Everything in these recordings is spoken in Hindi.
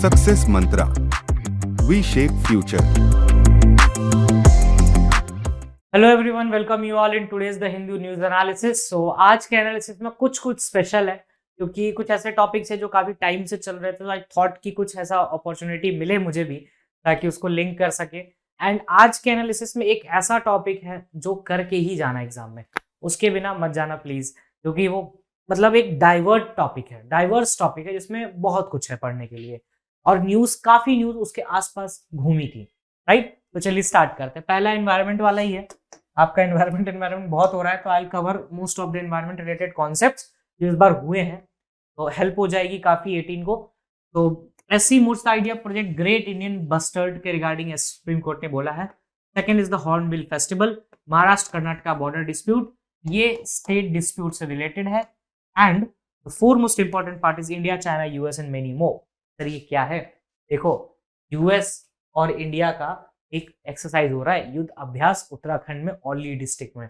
Success mantra, we shape future. Hello everyone, welcome you all in today's the Hindu news analysis. So आज के एनालिसिस में कुछ स्पेशल है, क्योंकि कुछ ऐसे टॉपिक्स है जो काफी टाइम से चल रहे थे। तो आई थॉट कि कुछ ऐसा अपॉर्चुनिटी मिले मुझे भी, ताकि उसको लिंक कर सके। एंड आज के एनालिसिस में एक ऐसा टॉपिक है जो करके ही जाना एग्जाम में, उसके बिना मत जाना प्लीज, क्योंकि वो मतलब एक डाइवर्स टॉपिक है जिसमें बहुत कुछ है पढ़ने के लिए, और काफी न्यूज उसके आसपास घूमी थी। राइट, तो चलिए स्टार्ट करते हैं। पहला एनवायरनमेंट वाला ही है। आपका एनवायरनमेंट बहुत हो रहा है, तो I cover most of the environment related concepts जो इस बार हुए हैं, तो हेल्प हो जाएगी काफी 18 को। तो SC moods the idea project great Indian bustard के रिगार्डिंग सुप्रीम कोर्ट ने बोला है। Second is the hornbill festival, Maharashtra Karnataka border dispute, ये स्टेट डिस्प्यूट से रिलेटेड है। And the four most important part is India, China, US and many more. Sir ये क्या है? देखो, यूएस और इंडिया का एक एक्सरसाइज हो रहा है, युद्ध अभ्यास उत्तराखंड में औली डिस्ट्रिक्ट में।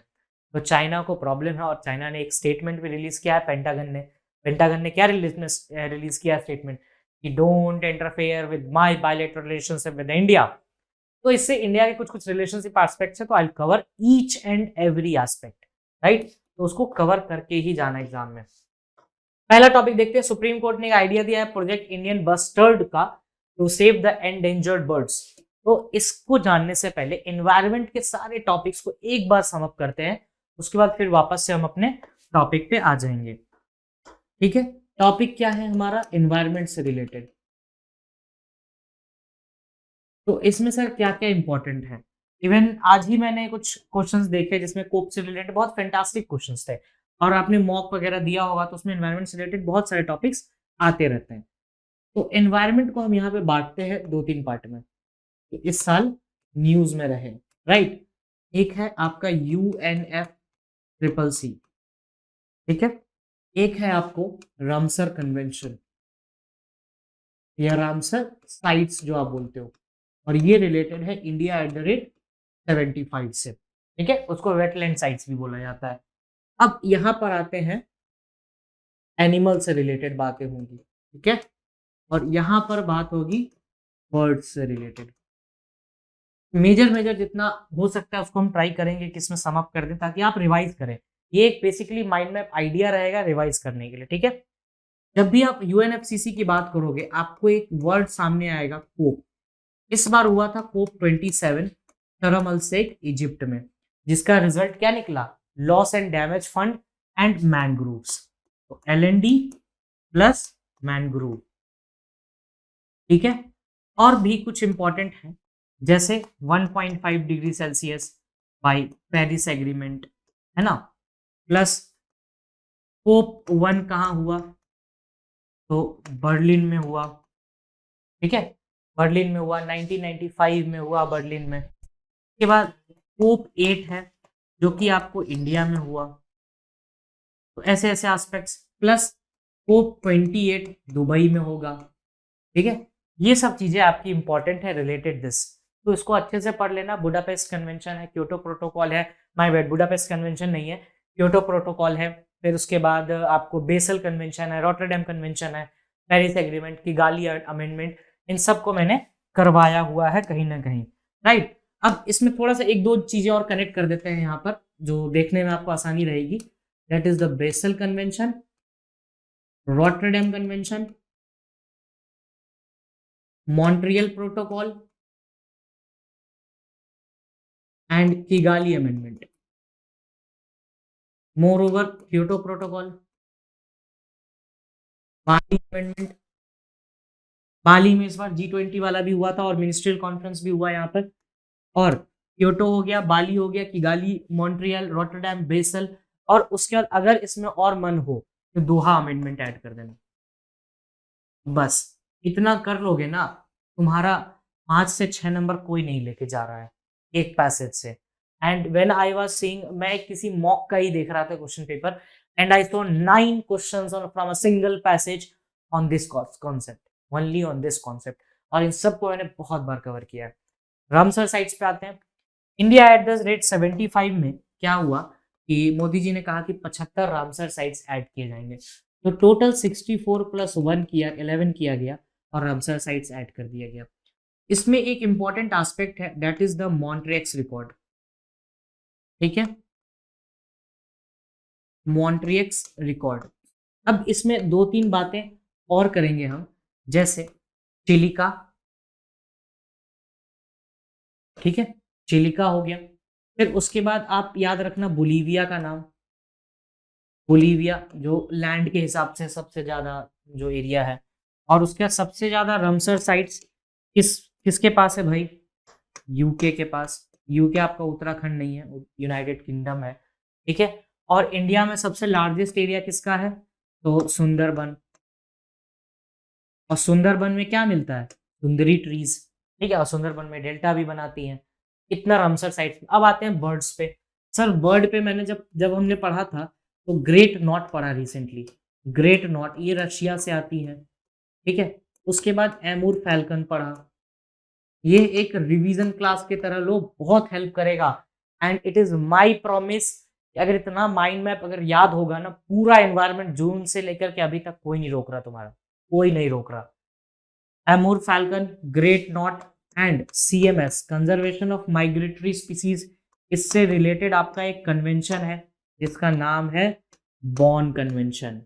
तो चाइना को प्रॉब्लम है और चाइना ने एक स्टेटमेंट भी रिलीज किया है। पेंटागन ने क्या रिलीज किया स्टेटमेंट कि don't interfere with my bilateral relationship with India. तो इससे इंडिया के कुछ रिलेशनशिप एस्पेक्ट्स है, तो I cover each and every aspect. Right, तो उसको कवर करके ही जाना एग्जाम में। पहला टॉपिक देखते हैं। सुप्रीम कोर्ट ने एक आइडिया दिया है प्रोजेक्ट इंडियन बस्टर्ड का, to save the endangered birds. तो इसको जानने से पहले एनवायरनमेंट के सारे टॉपिक्स को एक बार सम अप करते हैं, उसके बाद फिर वापस से हम अपने टॉपिक पे आ जाएंगे। ठीक है, टॉपिक क्या है हमारा? एनवायरनमेंट से रिलेटेड। तो इसमें सर क्या क्या इंपॉर्टेंट है? इवन आज ही मैंने कुछ क्वेश्चंस देखे जिसमें कोप से रिलेटेड बहुत फैंटास्टिक क्वेश्चंस थे, और आपने मॉक वगैरह दिया होगा, तो उसमें एनवायरनमेंट से रिलेटेड बहुत सारे टॉपिक्स आते रहते हैं। तो एनवायरनमेंट को हम यहाँ पे बांटते हैं 2-3 पार्ट में, तो इस साल न्यूज में रहे। राइट, एक है आपका UNFCCC, ठीक है। एक है आपको रामसर कन्वेंशन या रामसर साइट्स जो आप बोलते हो, और ये रिलेटेड है इंडिया @75 से, ठीक है। उसको वेटलैंड साइट्स भी बोला जाता है। अब यहां पर आते हैं, एनिमल से रिलेटेड बातें होंगी, ठीक है, और यहां पर बात होगी बर्ड्स से रिलेटेड। मेजर जितना हो सकता है उसको हम ट्राई करेंगे कि इसमें सम अप कर दें, ताकि आप रिवाइज करें। ये एक बेसिकली माइंड मैप आइडिया रहेगा रिवाइज करने के लिए, ठीक है। जब भी आप UNFCCC की बात करोगे, आपको एक वर्ड सामने आएगा, कोप। इस बार हुआ था कोप 27 शर्म अल शेख इजिप्ट में, जिसका रिजल्ट क्या निकला? Loss and damage fund and mangroves. तो LND प्लस मैनग्रूव, ठीक है। और भी कुछ इंपॉर्टेंट है, जैसे 1.5 degree Celsius by Paris agreement, है ना, प्लस कोप 1 कहाँ हुआ? तो बर्लिन में हुआ, ठीक है, बर्लिन में हुआ, 1995 में हुआ बर्लिन में। उसके बाद कोप 8 है जो कि आपको इंडिया में हुआ। तो ऐसे ऐसे एस्पेक्ट्स, प्लस कोप 28 दुबई में होगा, ठीक है। ये सब चीजें आपकी इंपॉर्टेंट है रिलेटेड दिस, तो इसको अच्छे से पढ़ लेना। बुडापेस्ट कन्वेंशन है, क्योटो प्रोटोकॉल है, माय बैड, बुडापेस्ट कन्वेंशन नहीं है, क्योटो प्रोटोकॉल है। फिर उसके बाद आपको बेसल कन्वेंशन है, रॉटरडैम कन्वेंशन है, पेरिस एग्रीमेंट, किगाली अमेंडमेंट, इन सबको मैंने करवाया हुआ है कहीं ना कहीं। राइट, अब इसमें थोड़ा सा 1-2 चीजें और कनेक्ट कर देते हैं यहाँ पर, जो देखने में आपको आसानी रहेगी। That is the Basel convention, Rotterdam convention, Montreal protocol and Kigali amendment. Moreover Kyoto protocol, Bali amendment. Bali में इस बार G20 वाला भी हुआ था और मिनिस्ट्रियल कॉन्फ्रेंस भी हुआ यहाँ पर। और क्योटो हो गया, बाली हो गया, किगाली, मॉन्ट्रियल, रॉटरडैम, बेसल, और उसके बाद अगर इसमें और मन हो तो दोहा अमेंडमेंट ऐड कर देना। बस इतना कर लोगे ना, तुम्हारा 5 से 6 नंबर कोई नहीं लेके जा रहा है एक पैसेज से। And when I was seeing, मैं किसी मॉक का ही देख रहा था question paper, and I saw 9 questions from a single passage on this concept, only on this concept, और इन सबको मैंने बहुत बार कवर किया है। रामसर साइट्स पे आते हैं। इंडिया @75 में क्या हुआ कि मोदी जी ने कहा कि 75 रामसर साइट्स ऐड किए जाएंगे, तो टोटल 64 + 1 11 किया गया, और रामसर साइट्स ऐड कर दिया गया। इसमें एक इंपॉर्टेंट एस्पेक्ट है, that is the Montreux record. ठीक है, मॉन्ट्रियक्स रिकॉर्ड। अब इसमें दो तीन बातें और करेंगे हम, जैसे चिलिका। ठीक है, चिलिका हो गया। फिर उसके बाद आप याद रखना बोलीविया का नाम। बोलीविया जो लैंड के हिसाब से सबसे ज्यादा जो एरिया है, और उसके बाद सबसे ज्यादा रमसर साइट्स किसके पास है भाई? यूके के पास। यूके आपका उत्तराखंड नहीं है, यूनाइटेड किंगडम है। ठीक है, और इंडिया में सबसे लार्जेस्ट एरिया किसका है? तो सुंदरबन। और सुंदरबन में क्या मिलता है? सुंदरी ट्रीज। ठीक है, और सुंदरबन में डेल्टा भी बनाती हैं। इतना रामसर साइट्स। अब आते हैं बर्ड्स पे। सर बर्ड पे मैंने जब जब हमने पढ़ा था तो ग्रेट नॉट पढ़ा रिसेंटली। ग्रेट नॉट ये रशिया से आती है। ठीक है, उसके बाद एमूर फैल्कन पढ़ा। ये एक रिवीजन क्लास की तरह लो, बहुत हेल्प करेगा। And it is my promise, अगर इतना माइंड मैप अगर याद होगा ना, पूरा एनवायरनमेंट जून से लेकर के अभी तक कोई नहीं रोक रहा तुम्हारा, कोई नहीं रोक रहा। Amur falcon, great knot and CMS, conservation of migratory species. इससे रिलेटेड आपका एक कन्वेंशन है जिसका नाम है बॉन कन्वेंशन।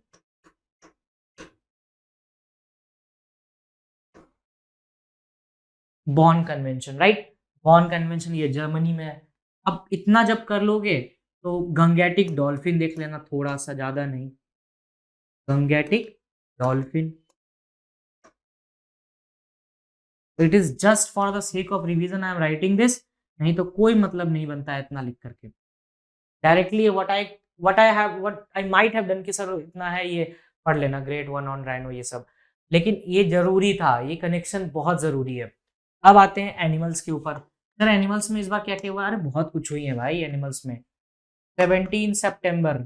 बॉन कन्वेंशन, राइट। बॉन कन्वेंशन ये जर्मनी में है। अब इतना जब कर लोगे तो गंगेटिक डॉल्फिन देख लेना, थोड़ा सा, ज्यादा नहीं। Gangetic dolphin, it is just for the sake of revision I am writing this, नहीं तो कोई मतलब नहीं बनता है इतना लिख करके। Directly what I might have done कि सर इतना है ये पढ़ लेना, ग्रेड 1 ऑन राइनो ये सब, लेकिन ये जरूरी था, ये कनेक्शन बहुत जरूरी है। अब आते हैं एनिमल्स के ऊपर। सर एनिमल्स में इस बार क्या क्या हुआ? अरे बहुत कुछ हुई है भाई एनिमल्स में। 17 सितंबर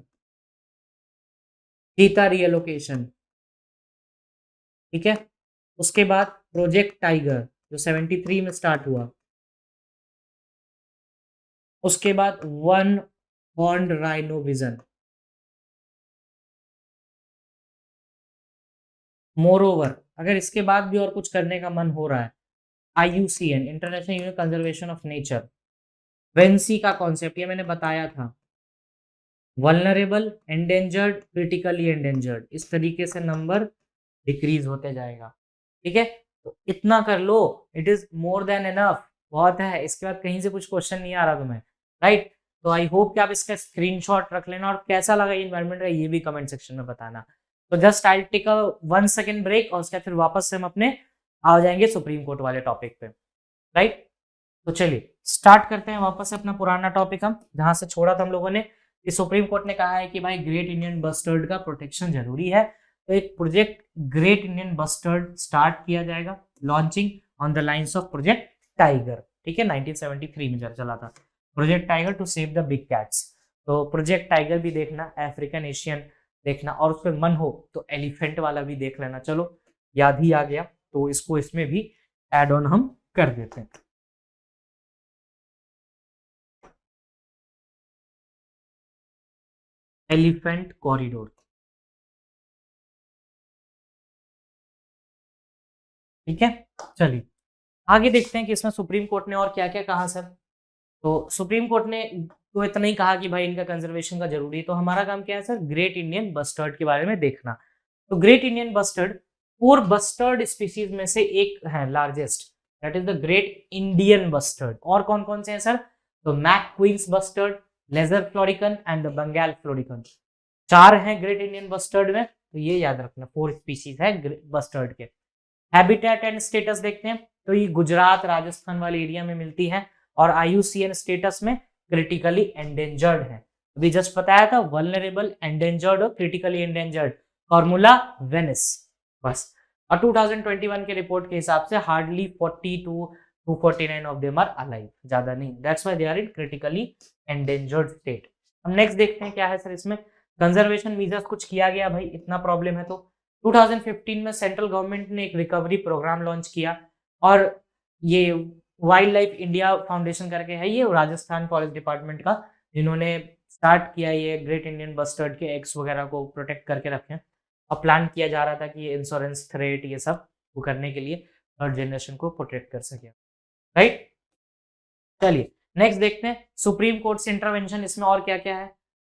चीता रीएलोकेशन। ठीक है, उसके बाद प्रोजेक्ट टाइगर जो 73 में स्टार्ट हुआ। उसके बाद one horned rhino vision. Moreover, अगर इसके बाद भी और कुछ करने का मन हो रहा है, IUCN, international union conservation of nature. वेंसी का कॉन्सेप्ट ये मैंने बताया था। वल्नरेबल, एंडेंजर्ड, क्रिटिकली एंडेंजर्ड, इस तरीके से नंबर डिक्रीज होते जाएगा। ठीक है, तो इतना कर लो, it is more than enough, बहुत है। इसके बाद कहीं से कुछ क्वेश्चन नहीं आ रहा तुम्हें, राइट। तो आई होप कि आप इसका स्क्रीनशॉट रख लेना, और कैसा लगा ये इन्वायरमेंट का ये भी कमेंट सेक्शन में बताना। तो just I take a 1 second break, और उसके बाद फिर वापस से हम अपने आ जाएंगे सुप्रीम कोर्ट वाले टॉपिक पे, राइट। तो चलिए स्टार्ट करते हैं वापस से अपना पुराना टॉपिक, हम जहां से छोड़ा था हम लोगों ने कि सुप्रीम कोर्ट ने कहा है कि भाई ग्रेट इंडियन बस्टर्ड का प्रोटेक्शन जरूरी है। तो एक project great Indian bustard start किया जाएगा, launching on the lines of project tiger. ठीक है, 1973 में चला था project tiger to save the big cats. तो प्रोजेक्ट टाइगर भी देखना, अफ्रीकन एशियन देखना, और उस पर मन हो तो एलिफेंट वाला भी देख लेना। चलो याद ही आ गया, तो इसको इसमें भी एड ऑन हम कर देते हैं। Elephant corridor. ठीक है, चलिए आगे देखते हैं कि इसमें सुप्रीम कोर्ट ने और क्या क्या कहा सर। तो सुप्रीम कोर्ट ने तो इतना ही कहा कि भाई इनका कंजर्वेशन का जरूरी है। तो हमारा काम क्या है सर? ग्रेट इंडियन बस्टर्ड के बारे में देखना। तो great Indian bustard 4 bustard species में से एक है largest, that is the great Indian bustard. और कौन कौन से हैं सर? तो MacQueen's bustard, lesser florican and the Bengal florican. 4 हैं ग्रेट इंडियन बस्टर्ड में, तो ये याद रखना 4 स्पीसीज है बस्टर्ड के। हैबिटेट एंड स्टेटस देखते हैं, तो ये गुजरात राजस्थान वाले एरिया में मिलती है, और IUCN स्टेटस में क्रिटिकली एंडेंजर्ड है। अभी जस्ट बताया था, वल्नरेबल, एंडेंजर्ड और क्रिटिकली एंडेंजर्ड, फॉर्मूला वेनिस, बस। और 2021 के रिपोर्ट के हिसाब से hardly 42 to 49 of them are alive, ज्यादा नहीं, that's why they are in critically endangered state. हम नेक्स्ट देखते हैं क्या है सर इसमें। कंजर्वेशन मीजर्स कुछ किया गया भाई, इतना प्रॉब्लम है तो 2015 में सेंट्रल गवर्नमेंट ने एक रिकवरी प्रोग्राम लॉन्च किया, और ये वाइल्ड लाइफ इंडिया फाउंडेशन करके है, ये राजस्थान फॉरेस्ट डिपार्टमेंट का, जिन्होंने स्टार्ट किया ये ग्रेट इंडियन बस्टर्ड के एग्स वगैरह को प्रोटेक्ट करके रखें। और प्लान किया जा रहा था कि ये इंश्योरेंस थ्रेट ये सब वो करने के लिए थर्ड जनरेशन को प्रोटेक्ट कर सके, राइट। चलिए नेक्स्ट देखते हैं सुप्रीम कोर्ट से इंटरवेंशन, इसमें और क्या क्या है।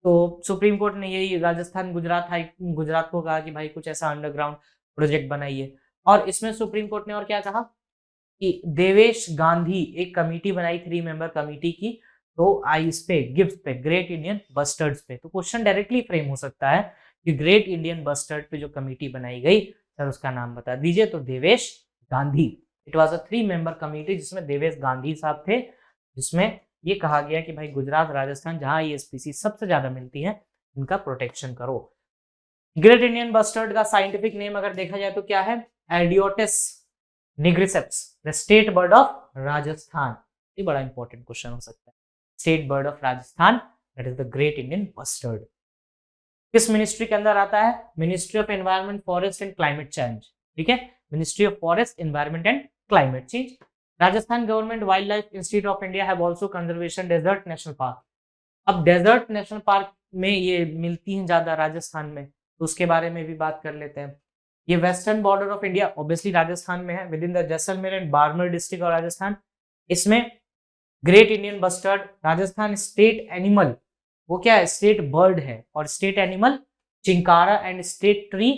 तो सुप्रीम कोर्ट ने यही राजस्थान गुजरात को कहा कि भाई कुछ ऐसा अंडरग्राउंड प्रोजेक्ट बनाइए, और इसमें सुप्रीम कोर्ट ने और क्या कहा कि देवेश गांधी एक कमेटी बनाई 3 मेंबर कमेटी की, तो आइस पे गिफ्ट पे ग्रेट इंडियन बस्टर्ड्स पे। तो क्वेश्चन डायरेक्टली फ्रेम हो सकता है कि ग्रेट इंडियन बस्टर्ड पे जो कमेटी बनाई गई सर उसका नाम बता दीजिए, तो Devesh Gandhi. It was a 3 member committee जिसमें देवेश गांधी साहब थे, जिसमें ये कहा गया कि भाई गुजरात राजस्थान जहां ये स्पीसीज सबसे ज्यादा मिलती है इनका प्रोटेक्शन करो। ग्रेट इंडियन बस्टर्ड का साइंटिफिक नेम अगर देखा जाए तो क्या है, Ardeotis nigriceps, the state bird of Rajasthan. ये बड़ा इंपॉर्टेंट क्वेश्चन हो सकता है, state bird of Rajasthan that is the great Indian bustard. किस मिनिस्ट्री के अंदर आता है, ministry of environment forest and climate change, ठीक है, ministry of forest environment and climate change. Rajasthan government wildlife institute of India have also conservation desert national park. अब डेजर्ट नेशनल पार्क में ये मिलती हैं ज्यादा राजस्थान में, तो उसके बारे में भी बात कर लेते हैं। ये western border of India obviously Rajasthan में है, with in the Jaisalmer and Barmer district और राजस्थान। इसमें great Indian bustard Rajasthan state animal वो क्या है, स्टेट बर्ड है, और state animal chinkara and state tree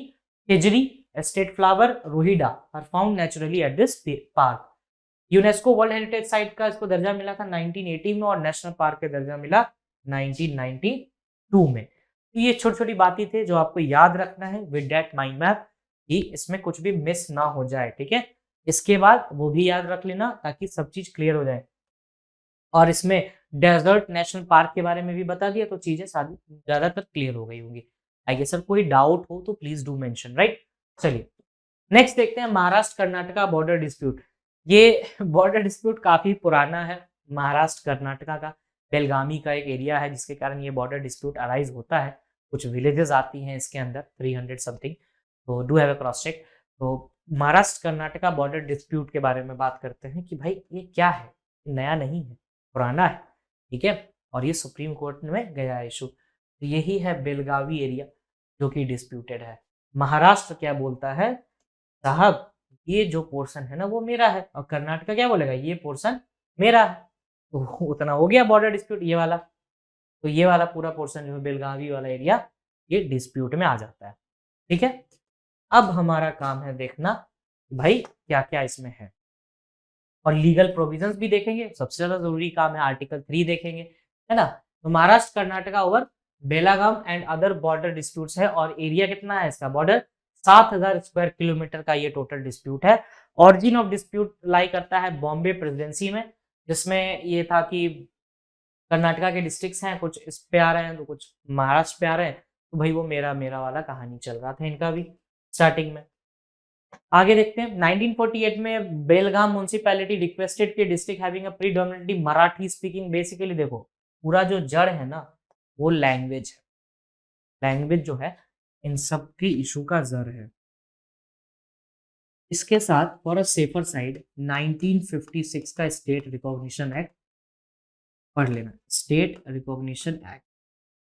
हिजरी, state flower rohida are found naturally at this park. UNESCO world heritage site का इसको दर्जा मिला था 1980 में, और नेशनल पार्क का दर्जा मिला 1992 में। तो ये छोटी छोटी बातें थे जो आपको याद रखना है विद दैट माइंड मैप, कि इसमें कुछ भी मिस ना हो जाए, ठीक है। इसके बाद वो भी याद रख लेना ताकि सब चीज क्लियर हो जाए। और इसमें डेजर्ट नेशनल पार्क के बारे में भी बता दिया, तो चीजें सारी ज्यादातर क्लियर हो गई होंगी। आई गेस सर कोई डाउट हो तो प्लीज डू मेंशन, राइट। चलिए नेक्स्ट देखते हैं महाराष्ट्र कर्नाटका बॉर्डर डिस्प्यूट। ये बॉर्डर डिस्प्यूट काफी पुराना है, महाराष्ट्र कर्नाटका का बेलगामी का एक एरिया है जिसके कारण ये बॉर्डर डिस्प्यूट अराइज होता है। कुछ विलेजेस आती हैं इसके अंदर 300 समथिंग, तो do have a cross check. तो महाराष्ट्र कर्नाटका बॉर्डर डिस्प्यूट के बारे में बात करते हैं कि भाई ये क्या है, नया नहीं है, पुराना है, ठीक है, और ये सुप्रीम कोर्ट में गया है इशू। तो यही है बेलगावी एरिया जो कि डिस्प्यूटेड है। महाराष्ट्र क्या बोलता है, साहब ये जो पोर्शन है ना वो मेरा है, और कर्नाटका क्या बोलेगा, ये पोर्शन मेरा है। तो उतना हो गया बॉर्डर डिस्प्यूट ये वाला। तो ये वाला पूरा पोर्शन जो है बेलगावी वाला एरिया ये डिस्प्यूट में आ जाता है, ठीक है। अब हमारा काम है देखना भाई क्या क्या इसमें है, और लीगल प्रोविजंस भी देखेंगे, सबसे ज्यादा जरूरी काम है आर्टिकल 3 देखेंगे, है ना। तो Maharashtra Karnataka over Belgaum and other border disputes है, और एरिया कितना है इसका बॉर्डर, 7000 स्क्वायर किलोमीटर का ये टोटल डिस्प्यूट है। ऑरिजिन ऑफ डिस्प्यूट लाई करता है बॉम्बे प्रेसिडेंसी में, जिसमें ये था कि कर्नाटका के डिस्ट्रिक्ट्स हैं, कुछ इस पे आ रहे हैं तो कुछ महाराष्ट्र पे आ रहे हैं, तो भाई वो मेरा मेरा वाला कहानी चल रहा था इनका भी स्टार्टिंग में। आगे देखते हैं 1948 में बेलगाम म्युनिसिपैलिटी रिक्वेस्टेड कि district having a predominantly Marathi speaking, basically देखो पूरा जो जड़ है ना वो लैंग्वेज है, लैंग्वेज जो है इन सब की इशू का जड़ है। इसके साथ फॉर अ सेफर साइड 1956 का स्टेट रिकॉग्निशन एक्ट पढ़ लेना, स्टेट रिकॉग्निशन एक्ट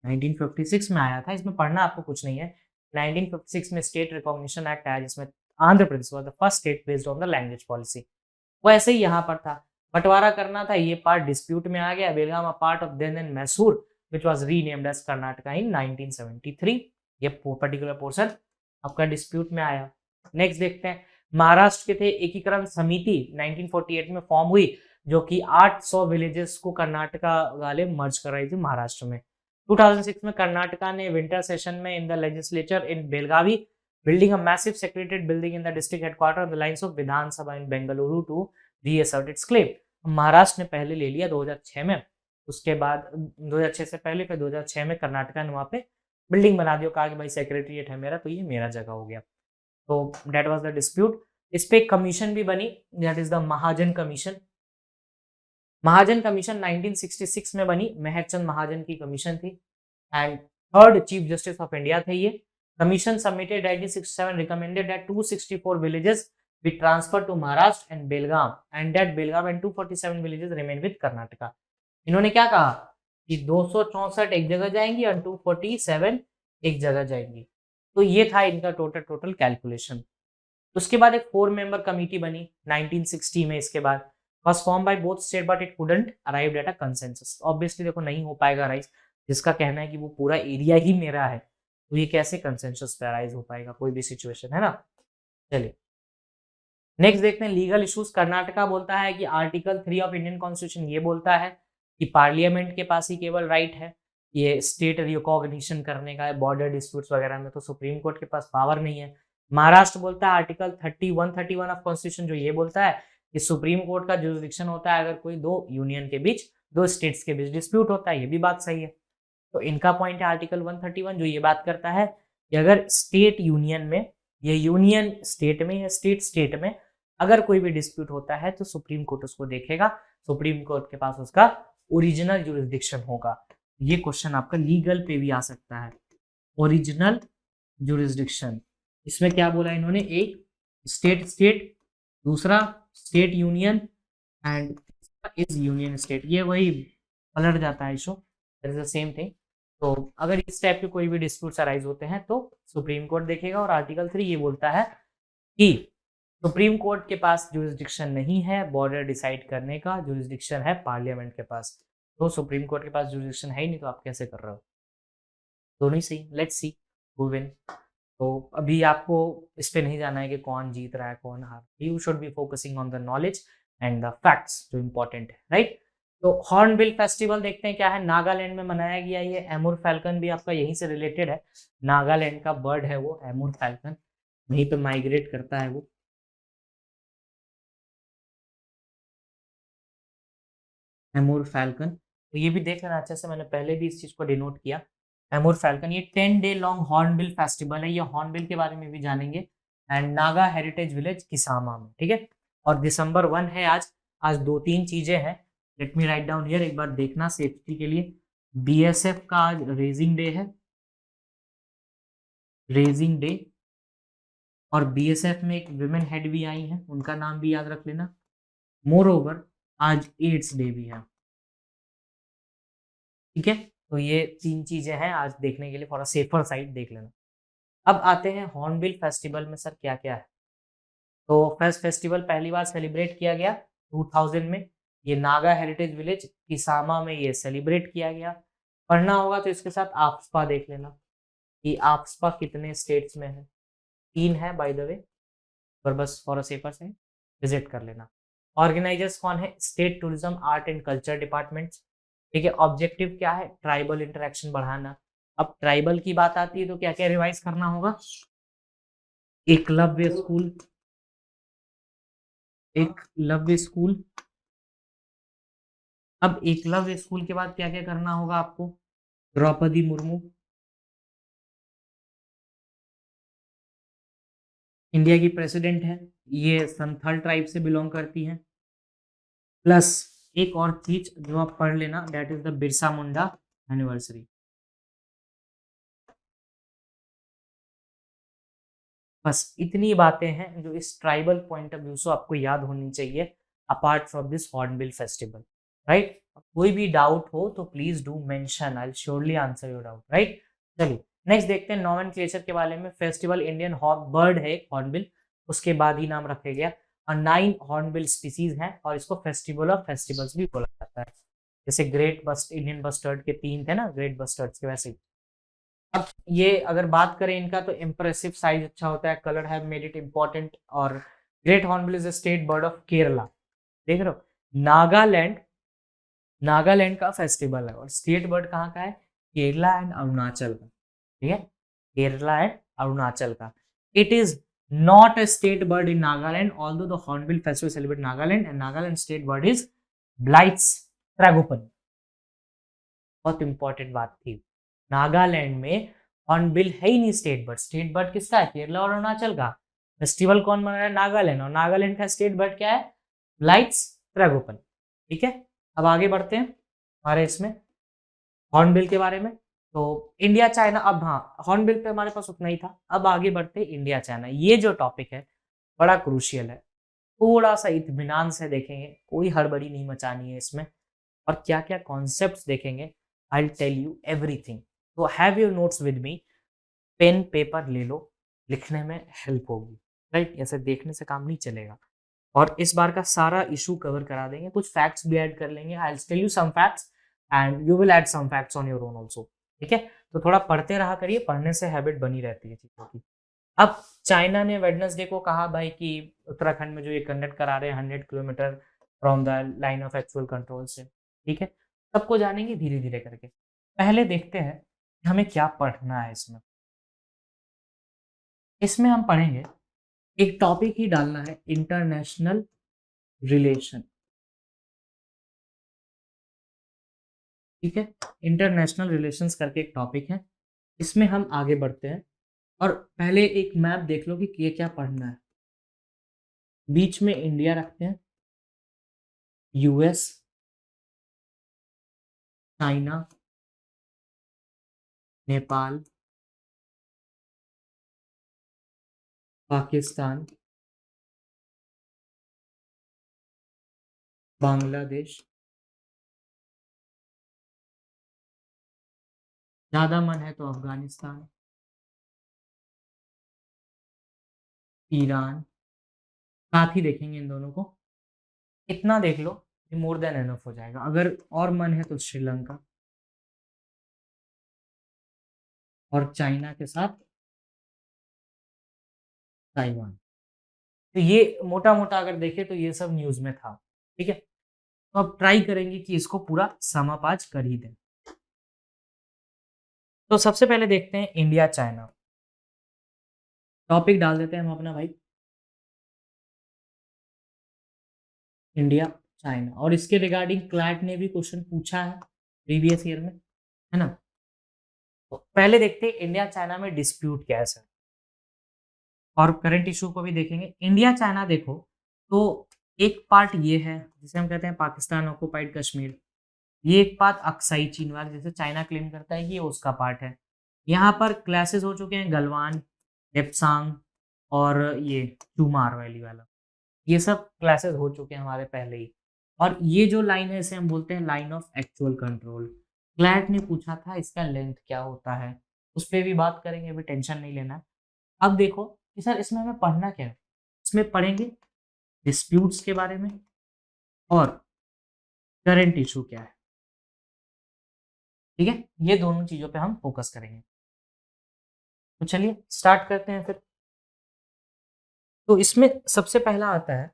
1956 में आया था, इसमें पढ़ना आपको कुछ नहीं है। 1956 में स्टेट रिकॉग्निशन एक्ट आया जिसमें Andhra Pradesh was the first state based on the language policy. वैसे ही यहाँ पर था, बंटवारा करना था, ये पार्ट डिस्प्यूट में आ गया। Belgaum a part of then and Mysore which was renamed as Karnataka in 1973। ये पर्टिकुलर पोर्शन आपका डिस्प्यूट में आया। नेक्स्ट देखते हैं महाराष्ट्र के थे एकीकरण समिति 1948 में फॉर्म हुई, जो कि 800 विलेजेस को कर्नाटका वाले मर्ज कर रही थी महाराष्ट्र में। 2006 में कर्नाटका ने विंटर सेशन में in the legislature in Belagavi building a massive secretariat building in the district headquarter on the lines of Vidhan Sabha in Bengaluru to reassert its claim। Maharashtra ने पहले ले लिया 2006 में, उसके बाद 2006 से पहले फिर 2006 में कर्नाटका ने वहां पे बिल्डिंग बना दिया, कहा कि भाई सेक्रेटरीट है मेरा तो ये मेरा जगह हो गया। तो दैट वाज द डिस्प्यूट। इस पे एक कमीशन भी बनी, that is the Mahajan commission. Mahajan commission 1966 में बनी, मेहरचंद महाजन की कमीशन थी, and third chief justice of India थे ये। Commission submitted 1967 recommended that 264 villages be transferred to Maharashtra and that Belgaum and 247 villages remain with Karnataka। इन्होंने क्या कहा कि 264 एक जगह जाएंगी और 247 एक जगह जाएंगी। तो ये था इनका टोटल कैलकुलेशन। उसके बाद एक 4 मेंबर कमिटी बनी 1960 में, इसके बाद was formed by both state but it couldn't arrive at a consensus। Obviously देखो नहीं हो पाएगा राइज, जिसका कहना है कि वो पूरा एरिया ही मेरा है, तो ये कैसे कंसेंसस पे अराइज हो पाएगा कोई भी सिचुएशन, है ना। चलिए नेक्स्ट देखते हैं लीगल इश्यूज। कर्नाटका बोलता है कि आर्टिकल 3 ऑफ इंडियन कॉन्स्टिट्यूशन ये बोलता है कि पार्लियामेंट के पास ही केवल राइट है ये स्टेट रिकॉग्निशन करने का, बॉर्डर डिस्प्यूट्स वगैरह में तो सुप्रीम कोर्ट के पास पावर नहीं है। महाराष्ट्र बोलता है आर्टिकल 31 ऑफ कॉन्स्टिट्यूशन जो ये बोलता है कि सुप्रीम कोर्ट का जुरिस्डिक्शन होता है अगर कोई दो यूनियन के बीच, दो स्टेट्स के बीच डिस्प्यूट होता है, ये भी बात सही है। तो इनका पॉइंट है आर्टिकल 131 जो ये बात करता है कि अगर स्टेट यूनियन में, ये यूनियन स्टेट में या स्टेट स्टेट में अगर कोई भी डिस्प्यूट होता है तो सुप्रीम कोर्ट उसको देखेगा, सुप्रीम कोर्ट के पास उसका ओरिजिनल जुरिस्डिक्शन होगा। ये क्वेश्चन आपका लीगल पे भी आ सकता है, ओरिजिनल जुरिस्डिक्शन। इसमें क्या बोला इन्होंने, एक स्टेट स्टेट, दूसरा state union and is union state. ये वही पलट जाता है issue, that is the same thing. तो अगर इस टाइप के कोई भी डिस्प्यूट्स अराइज होते हैं तो सुप्रीम कोर्ट देखेगा। और आर्टिकल 3 ये बोलता है कि सुप्रीम कोर्ट के पास जुरिस्डिक्शन नहीं है बॉर्डर डिसाइड करने का, जुरिस्डिक्शन है पार्लियामेंट के पास। तो सुप्रीम कोर्ट के पास जुरिस्डिक्शन है ही नहीं, तो आप कैसे कर रहे हो, दोनों ही सही। Let's see who win. तो अभी आपको इस पे नहीं जाना है कि कौन जीत रहा है कौन हार, you should be focusing on the knowledge and the facts जो इंपॉर्टेंट है, राइट। तो हॉर्नबिल फेस्टिवल देखते हैं क्या है, नागालैंड में मनाया गया। ये एमुर फैल्कन भी आपका यहीं से रिलेटेड है, नागालैंड का बर्ड है वो एमुर फैल्कन, वहीं पे माइग्रेट करता है वो। एमुर फैल्कन, तो ये भी देख लेना अच्छे से, मैंने पहले भी इस चीज को डिनोट किया। एमुर फैल्कन ये 10 डे लॉन्ग हॉर्नबिल फेस्टिवल है, ये हॉर्नबिल के बारे में भी जानेंगे and Naga heritage village Kisama में, ठीक है। और दिसंबर 1 है आज। आज 2-3 चीजें हैं, let me write down here, एक बार देखना सेफ्टी के लिए। बीएसएफ का आज रेजिंग डे है, रेजिंग डे। और बीएसएफ में एक विमेन हेड भी आई हैं, उनका नाम भी याद रख लेना। मोर ओवर आज एड्स डे भी है, ठीक है। तो ये 3 चीजें हैं आज देखने के लिए, फॉर अ सेफर साइड देख लेना। अब आते हैं हॉर्नबिल फेस्टिवल में सर क्या क्या है। तो फर्स्ट फेस्टिवल पहली बार सेलिब्रेट किया गया 2000 में, ये नागा हेरिटेज विलेज किसामा में ये सेलिब्रेट किया गया। पढ़ना होगा तो इसके साथ आफ्सपा देख लेना कि आफ्सपा कितने स्टेट्स में है, 3 है बाय द वे, पर बस for a safer side visit कर लेना। ऑर्गेनाइजर्स कौन है, state tourism art and culture department, ठीक है। ऑब्जेक्टिव क्या है, ट्राइबल इंटरेक्शन बढ़ाना। अब ट्राइबल की बात आती है तो क्या क्या रिवाइज करना होगा, एकलव्य स्कूल, एकलव्य स्कूल। अब एकलव्य स्कूल के बाद क्या क्या करना होगा आपको, द्रौपदी मुर्मू इंडिया की प्रेसिडेंट है, ये संथाल ट्राइब से बिलोंग करती हैं। प्लस एक और चीज जो आप पढ़ लेना, that is the Birsa Munda anniversary. बस इतनी बातें हैं जो इस ट्राइबल पॉइंट ऑफ व्यू से आपको याद होनी चाहिए apart from this hornbill festival, right. कोई भी डाउट हो तो please do mention, I will surely answer your doubt, right. चलिए नेक्स्ट देखते हैं नॉमेनक्लेचर के बारे में। फेस्टिवल इंडियन बर्ड है हॉर्नबिल, उसके बाद ही नाम रखा गया। और 9 हॉर्नबिल स्पीसीज हैं और इसको फेस्टिवल ऑफ फेस्टिवल्स भी बोला जाता है। जैसे ग्रेट बस्ट इंडियन बस्टर्ड के 3 थे ना, ग्रेट बस्टर्ड्स के वैसे ही। अब ये अगर बात करें इनका तो इम्प्रेसिव साइज अच्छा होता है, colour have made it important. और great hornbill is a state bird of Kerala, देख रहे हो। नागालैंड, नागालैंड का फेस्टिवल है और स्टेट बर्ड कहाँ का है, केरला एंड अरुणाचल का, ठीक है, केरला एंड अरुणाचल का। It is not a state bird in Nagaland although the hornbill festival celebrate Nagaland and Nagaland state bird is Blyth's tragopan. बहुत इंपॉर्टेंट बात थी, नागालैंड में हॉर्नबिल है ही नहीं स्टेट बर्ड। स्टेट बर्ड किसका है, केरला और अरुणाचल का। फेस्टिवल कौन मना रहा है, नागालैंड, और नागालैंड का स्टेट बर्ड क्या है, ब्लाइट्स ट्रैगोपन, ठीक है। अब आगे बढ़ते हैं हमारे इसमें हॉर्नबिल के बारे में। तो इंडिया चाइना, अब हाँ हॉर्नबिल पे हमारे पास उतना ही था। अब आगे बढ़ते हैं इंडिया चाइना, ये जो टॉपिक है बड़ा क्रूशियल है, थोड़ा सा इत्मीनान से देखेंगे, कोई हड़बड़ी नहीं मचानी है इसमें, और क्या क्या कॉन्सेप्ट्स देखेंगे, I will tell you everything. तो have your notes with me, pen paper ले लो, लिखने में हेल्प होगी। राइट? ऐसे देखने से काम नहीं चलेगा। और इस बार का सारा इशू कवर करा देंगे, कुछ फैक्ट्स भी ऐड कर लेंगे। I will tell you some facts and you will add some facts on your own also. ठीक है? तो थोड़ा पढ़ते रहा करिए, पढ़ने से हैबिट बनी रहती है चीज़ों की। अब चाइना ने वेडनेसडे को कहा भाई कि उत्तराखंड में जो ये कंडक्ट करा रहे हैं 100 kilometre from the line of actual control से। ठीक है? सबको जानेंगे धीरे-धीरे करके। पहले देखते हैं कि हमें क्या पढ़ना है इसमें। इसमें हम पढ़ेंगे, एक टॉपिक ही डालना है, इंटरनेशनल रिलेशन। ठीक है? इंटरनेशनल रिलेशंस करके एक टॉपिक है, इसमें हम आगे बढ़ते हैं। और पहले एक मैप देख लो कि ये क्या पढ़ना है। बीच में इंडिया रखते हैं, यूएस, चाइना, नेपाल, पाकिस्तान, बांग्लादेश, ज़्यादा मन है तो अफगानिस्तान, ईरान, साथ ही देखेंगे इन दोनों को। इतना देख लो, ये मोर देन एनफ हो जाएगा। अगर और मन है तो श्रीलंका और चाइना के साथ ताइवान। तो ये मोटा-मोटा अगर देखें तो ये सब न्यूज़ में था। ठीक है? तो अब ट्राई करेंगे कि इसको पूरा सम अप आज कर ही दें। तो सबसे पहले देखते हैं इंडिया चाइना। टॉपिक डाल देते हैं हम अपना भाई, इंडिया चाइना। और इसके रिगार्डिंग क्लैट ने भी क्वेश्चन पूछा है प्रीवियस ईयर में, है ना? तो पहले देखते हैं इंडिया चाइना में डिस्प्यूट क्या है सर, और करंट इशू को भी देखेंगे। इंडिया चाइना देखो तो एक पार्ट ये है जिसे हम कहते हैं पाकिस्तान ऑक्युपाइड कश्मीर। ये एक पार्ट अक्साई चीन वाला, जैसे चाइना क्लेम करता है कि ये उसका पार्ट है। यहाँ पर क्लैशेस हो चुके हैं, गलवान, डेप्सांग और ये चूमार वैली वाला। ये सब क्लासेस हो चुके हैं हमारे पहले ही। और ये जो लाइन है इसे हम बोलते हैं line of actual control. CLAT ने पूछा था इसका लेंथ क्या होता है, उस पर भी बात करेंगे, अभी टेंशन नहीं लेना। अब देखो कि सर इसमें हमें पढ़ना क्या है। इसमें पढ़ेंगे डिस्प्यूट्स के बारे में और करंट इशू क्या है। ठीक है? ये दोनों चीजों पे हम फोकस करेंगे। तो चलिए स्टार्ट करते हैं फिर। तो इसमें सबसे पहला आता है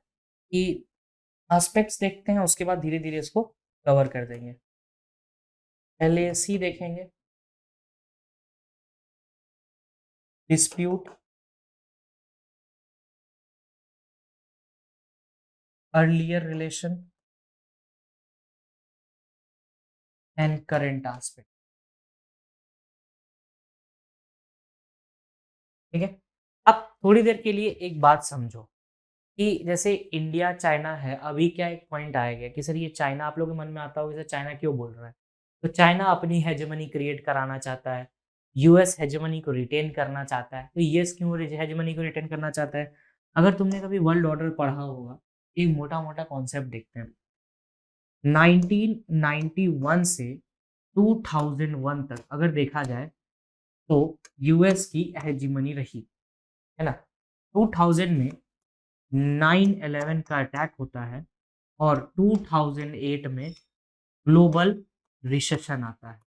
कि एस्पेक्ट्स देखते हैं, उसके बाद धीरे धीरे इसको कवर कर देंगे। पहले सी देखेंगे, dispute, earlier relation and current aspect. ठीक है? अब थोड़ी देर के लिए एक बात समझो कि जैसे इंडिया चाइना है, अभी क्या एक पॉइंट आएगा कि सर ये चाइना, आप लोगों के मन में आता होगा सर चाइना क्यों बोल रहा है। तो चाइना अपनी हेजेमनी क्रिएट कराना चाहता है, यूएस हेजेमनी को रिटेन करना चाहता है। तो यूएस क्यों हेजेमनी को रिटेन करना चाहता है? अगर तुमने कभी वर्ल्ड ऑर्डर पढ़ा होगा, एक मोटा मोटा कॉन्सेप्ट देखते हैं। 1991 से 2001 तक अगर देखा जाए तो यूएस की हेजीमनी रही, है ना? 2000 में 9/11 का अटैक होता है और 2008 में ग्लोबल रिसेशन आता है।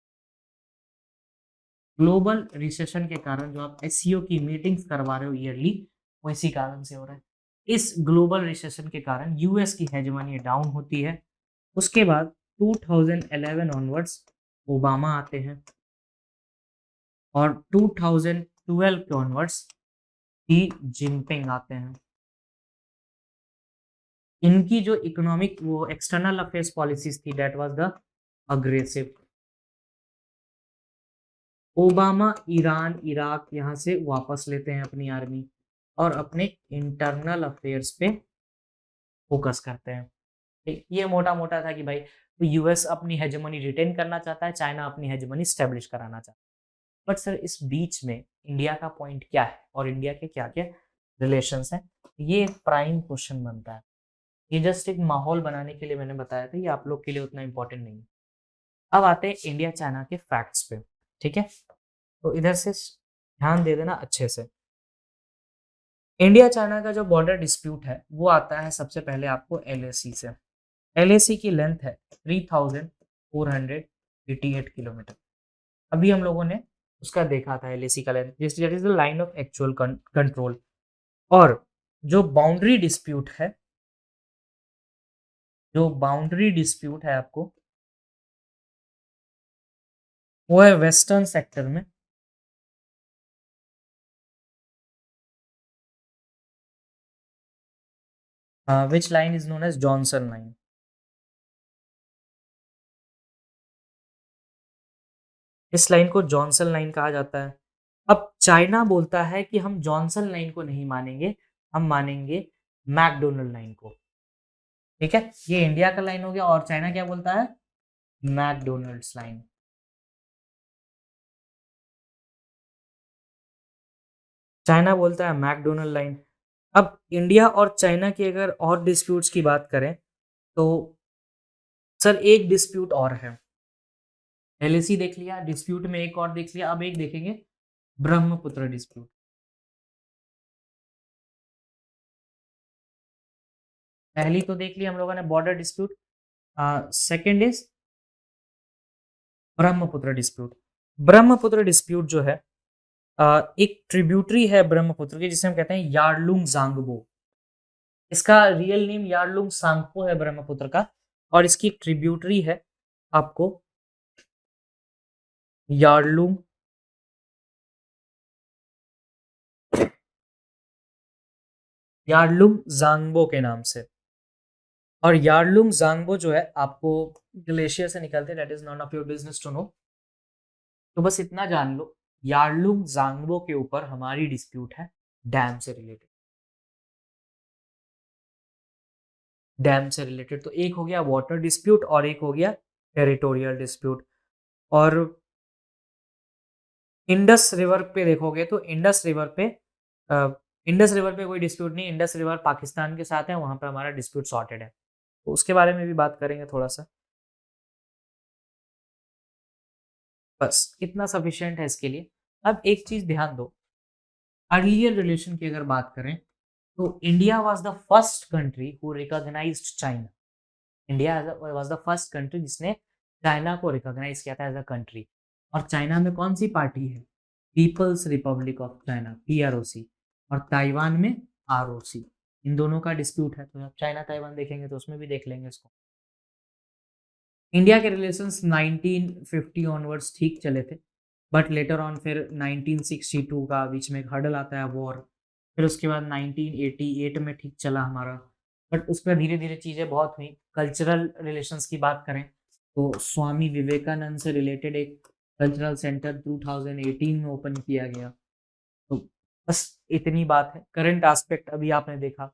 ग्लोबल रिसेशन के कारण जो आप एससीओ की मीटिंग्स करवा रहे हो ईयरली, वो इसी कारण से हो रहा है। इस ग्लोबल रिसेशन के कारण यूएस की हेजेमनी डाउन होती है। उसके बाद 2011 ऑनवर्ड्स ओबामा आते हैं और 2012 के ऑनवर्ड्स शी जिनपिंग आते हैं। इनकी जो इकोनॉमिक वो एक्सटर्नल अफेयर्स पॉलिसीज थी that was the aggressive. Obama Iran Iraq यहाँ से वापस लेते हैं अपनी आर्मी और अपने इंटरनल अफेयर्स पे फोकस करते हैं। ठीक, ये मोटा मोटा था कि भाई तो यूएस अपनी हेजेमनी रिटेन करना चाहता है, चाइना अपनी हेजेमनी स्टेब्लिश कराना चाहता है। बट सर इस बीच में इंडिया का पॉइंट क्या है और इंडिया के क्या क्या रिलेशंस हैं, ये एक प्राइम क्वेश्चन बनता है। ये जस्ट एक माहौल बनाने के लिए मैंने बताया था, ये आप लोग के लिए उतना इंपॉर्टेंट नहीं है। अब आते हैं इंडिया चाइना के फैक्ट्स पे। ठीक है? तो इधर से ध्यान दे देना अच्छे से। इंडिया चाइना का जो बॉर्डर डिस्प्यूट है वो आता है सबसे पहले आपको एलएसी से। एलएसी की लेंथ है 3488 किलोमीटर। अभी हम लोगों ने उसका देखा था एलएसी का length, this that is the line of actual control. और जो बाउंड्री डिस्प्यूट है, जो बाउंड्री डिस्प्यूट है आपको, वो है वेस्टर्न सेक्टर में। Which line is known as Johnson line. इस लाइन को जॉनसन लाइन कहा जाता है। अब चाइना बोलता है कि हम जॉनसन लाइन को नहीं मानेंगे, हम मानेंगे मैकडोनल्ड लाइन को। ठीक है, ये इंडिया का लाइन हो गया। और चाइना क्या बोलता है? McDonald's line. चाइना बोलता है मैकडोनल्ड लाइन। अब इंडिया और चाइना की अगर और डिस्प्यूट्स की बात करें तो सर एक डिस्प्यूट और है। एलएसी देख लिया, डिस्प्यूट में एक और देख लिया, अब एक देखेंगे ब्रह्मपुत्र डिस्प्यूट। पहली तो देख लिया हम लोगों ने border dispute, second is Brahmaputra dispute. Brahmaputra dispute जो है एक ट्रिब्यूटरी है ब्रह्मपुत्र की, जिसे हम कहते हैं यार्लुंग जांगबो। इसका रियल नेम यार्लुंग सांगपो है ब्रह्मपुत्र का, और इसकी ट्रिब्यूटरी है आपको यार्लुंग यार्लुंग जांगबो के नाम से। और यार्लुंग जांगबो जो है आपको ग्लेशियर से निकलते हैं, that is none of your business to know. तो बस इतना जान लो, यार्लुंग जांगबो के ऊपर हमारी डिस्प्यूट है डैम से रिलेटेड। डैम से रिलेटेड तो एक हो गया वाटर डिस्प्यूट और एक हो गया टेरिटोरियल डिस्प्यूट। और इंडस रिवर पे देखोगे तो इंडस रिवर पे कोई डिस्प्यूट नहीं, इंडस रिवर पाकिस्तान के साथ है, वहां पे हमारा डिस्प्यूट सॉर्टेड है। तो उसके बारे में भी बात करेंगे थोड़ा सा। बस इतना सफिशिएंट है इसके लिए। अब एक चीज ध्यान दो, अर्लियर रिलेशन की अगर बात करें तो India was the first country who recognized China. India was the first country जिसने चाइना को रिकॉग्नाइज किया था एज अ कंट्री। और चाइना में कौन सी पार्टी है? People's republic of China, PROC. और ताइवान में आरओसी। इन दोनों का डिस्प्यूट है, तो जब चाइना ताइवान देखेंगे तो उसमें भी देख लेंगे इसको। इंडिया के रिलेशंस 1950 ऑनवर्ड्स ठीक चले थे, बट लेटर ऑन फिर 1962 का बीच में एक हर्डल आता है वॉर। फिर उसके बाद 1988 में ठीक चला हमारा, बट उस पर धीरे धीरे चीज़ें बहुत हुई। कल्चरल रिलेशंस की बात करें तो स्वामी विवेकानंद से रिलेटेड एक कल्चरल सेंटर 2018 में ओपन किया गया। तो बस इतनी बात है। करंट एस्पेक्ट अभी आपने देखा,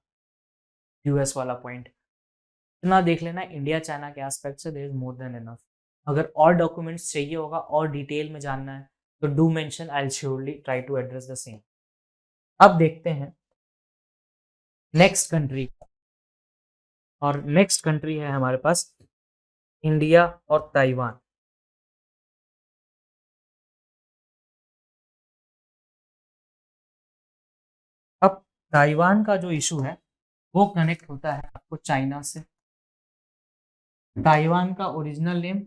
यूएस वाला पॉइंट इतना देख लेना। इंडिया चाइना के एस्पेक्ट से there is more than enough. अगर और डॉक्यूमेंट्स चाहिए होगा और डिटेल में जानना है तो do mention, I will surely try to address the same. अब देखते हैं नेक्स्ट कंट्री, और नेक्स्ट कंट्री है हमारे पास इंडिया और ताइवान। अब ताइवान का जो इशू है वो कनेक्ट होता है आपको चाइना से। ताइवान का ओरिजिनल नेम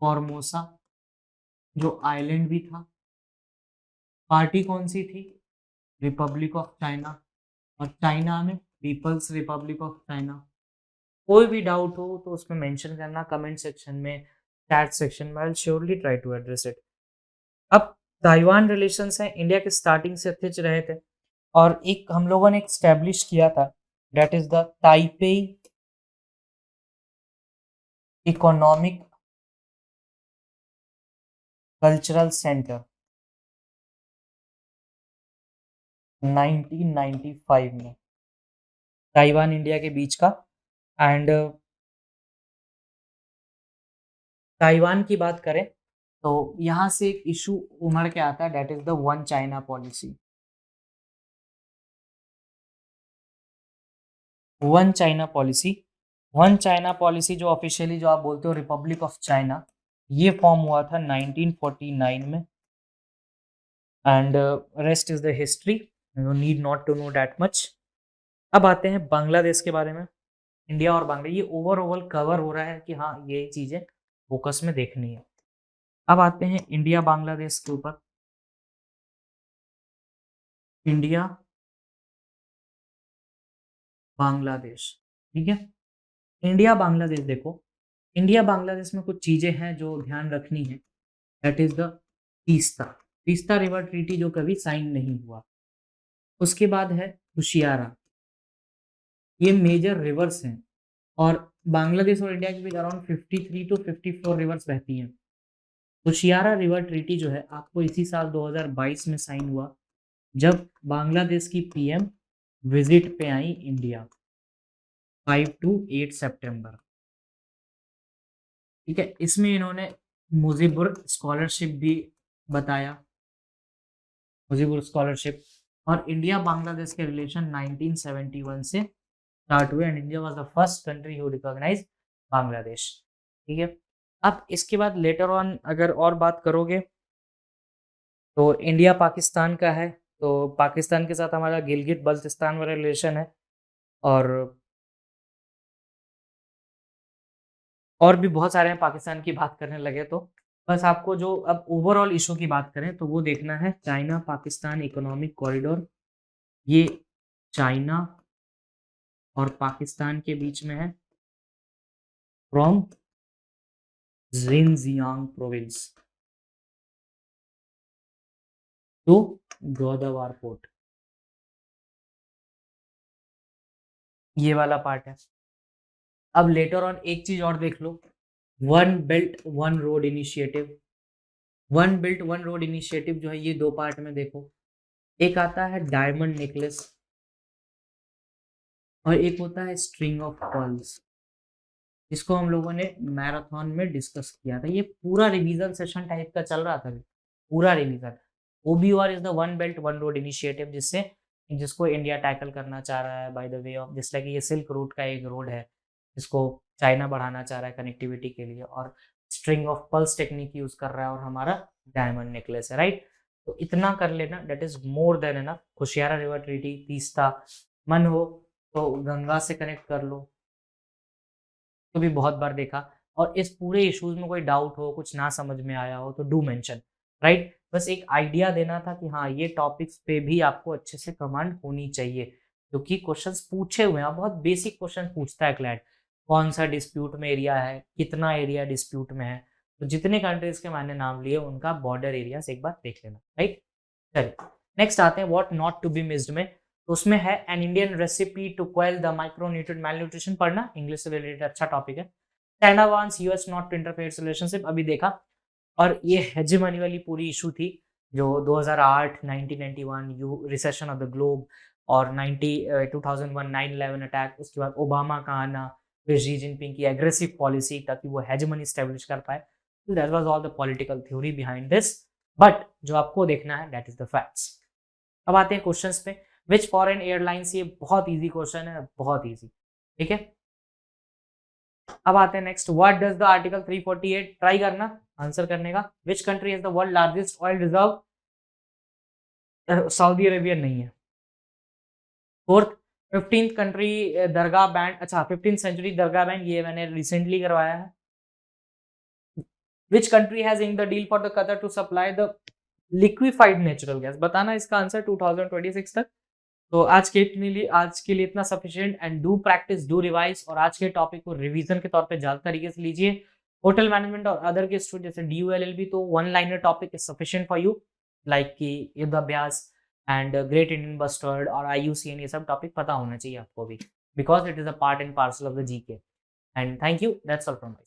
फॉर्मोसा, जो आइलैंड भी था। पार्टी कौन सी थी? Republic of China. और चाइना में पीपल्स रिपब्लिक ऑफ चाइना। कोई भी डाउट हो तो उसमें मेंशन करना कमेंट सेक्शन में, चैट सेक्शन में, I will surely try to address it. अब ताइवान रिलेशंस हैं इंडिया के स्टार्टिंग से अच्छे रहे थे, और एक हम लोगों ने स्टैब्लिश किया था, that is the Taipei economic cultural centre 1995 में, ताइवान इंडिया के बीच का। एंड ताइवान की बात करें तो यहाँ से एक इशू उमड़ के आता है, that is the one China policy. One China policy, one China policy जो ऑफिशियली जो आप बोलते हो रिपब्लिक ऑफ चाइना, ये फॉर्म हुआ था 1949 में। And rest is the history. You need not to know that much. अब आते हैं बांग्लादेश के बारे में। इंडिया और बांग्लादेश, ये ओवरऑल कवर हो रहा है कि हाँ ये चीजें फोकस में देखनी है। अब आते हैं इंडिया बांग्लादेश के ऊपर। इंडिया बांग्लादेश, ठीक है। इंडिया बांग्लादेश देखो, इंडिया बांग्लादेश में कुछ चीजें हैं जो ध्यान रखनी है। That is the Teesta, Teesta river treaty जो कभी साइन नहीं हुआ। उसके बाद है कुशियारा, ये मेजर रिवर्स हैं और बांग्लादेश और इंडिया के बीच अराउंड 53 टू 54 रिवर्स बहती हैं। कुशियारा रिवर ट्रीटी जो है आपको इसी साल 2022 में साइन हुआ, जब बांग्लादेश की पीएम विजिट पे आई इंडिया 5 टू 8 सितंबर, ठीक है। इसमें इन्होंने मुजीबुर स्कॉलरशिप भी बताया, मुजीबुर स्कॉलरशिप। और इंडिया बांग्लादेश के रिलेशन 1971 से स्टार्ट हुए and India was the first country who recognise Bangladesh, ठीक है। अब इसके बाद लेटर ऑन अगर और बात करोगे तो इंडिया पाकिस्तान का है, तो पाकिस्तान के साथ हमारा गिलगित बल्तिस्तान वाला रिलेशन है। और भी बहुत सारे हैं, पाकिस्तान की बात करने लगे तो बस आपको जो अब ओवरऑल इशू की बात करें तो वो देखना है चाइना पाकिस्तान इकोनॉमिक कॉरिडोर। ये चाइना और पाकिस्तान के बीच में है, from Xinjiang province to Gwadar port, ये वाला पार्ट है। अब लेटर ऑन एक चीज और देख लो, one belt one road initiative. One belt one road initiative जो है ये दो पार्ट में देखो, एक आता है डायमंड नेकलेस और एक होता है स्ट्रिंग ऑफ पर्ल्स। इसको हम लोगों ने मैराथन में डिस्कस किया था, ये पूरा रिवीजन सेशन टाइप का चल रहा था, पूरा revision. OBR is the one belt one road initiative, जिसको इंडिया टैकल करना चाह रहा है बाय द वे ऑफ, जिस लाइक ये सिल्क रूट का एक रोड है जिसको चाइना बढ़ाना चाह रहा है कनेक्टिविटी के लिए, और string of pearls technique use कर रहा है, और हमारा डायमंड नेकलेस है, राइट। तो इतना कर लेना, that is more than enough. Kushiyara river treaty, Teesta, मन हो तो गंगा से कनेक्ट कर लो, तो भी बहुत बार देखा। और इस पूरे इश्यूज में कोई डाउट हो, कुछ ना समझ में आया हो तो डू मेंशन, राइट। बस एक आइडिया देना था कि हाँ ये टॉपिक्स पे भी आपको अच्छे से कमांड होनी चाहिए, क्योंकि क्वेश्चंस पूछे हुए हैं, बहुत बेसिक क्वेश्चन पूछता है क्लैट। कौन सा डिस्प्यूट में एरिया है, कितना एरिया डिस्प्यूट में है, तो जितने कंट्रीज के मैंने नाम लिए उनका बॉर्डर एरियाज एक बार देख लेना, राइट। चलिए नेक्स्ट आते हैं what not to be missed में। तो उसमें है an Indian recipe to quell the micronutrient malnutrition, पढ़ना, इंग्लिश से रिलेटेड अच्छा टॉपिक है। China wants US not to interfere relationship, अभी देखा। और ये हेजेमनी वाली पूरी इशू थी जो 2008, 1991 रिसेशन ऑफ द ग्लोब, और 2001 9/11 अटैक, उसके बाद ओबामा का आना, फिर शी जिनपिंग की एग्रेसिव पॉलिसी ताकि वो हेजेमनी स्टेब्लिश कर पाए। That was all the political theory behind this, but जो आपको देखना है दैट इज द फैक्ट्स। अब आते हैं क्वेश्चंस पे। विच फॉरेन एयरलाइंस, ये बहुत इजी क्वेश्चन है, बहुत इजी, ठीक है। अब आते हैं next, what does the article 348, try करना आंसर करने का। Which country is the world largest oil reserve, Saudi Arabia नहीं है। फोर्थ, 15th कंट्री दरगाह बैंड, अच्छा 15th सेंचुरी दरगाह बैंड, ये मैंने रिसेंटली करवाया है। Which country has in the deal for the Qatar to supply the liquefied natural gas, बताना इसका आंसर 2026 तक। तो आज के लिए इतना sufficient, and do practice, do revise, और आज के टॉपिक को रिवीजन के तौर पे ज्यादा तरीके से लीजिए। होटल मैनेजमेंट और अदर के स्टूडेंट जैसे DU LLB, तो one liner topic is sufficient for you, like कि युद्धाभ्यास एंड ग्रेट इंडियन बस्टर्ड और IUCN, ये सब टॉपिक पता होना चाहिए आपको भी, because it is a part and parcel of the GK। And thank you, that's all from my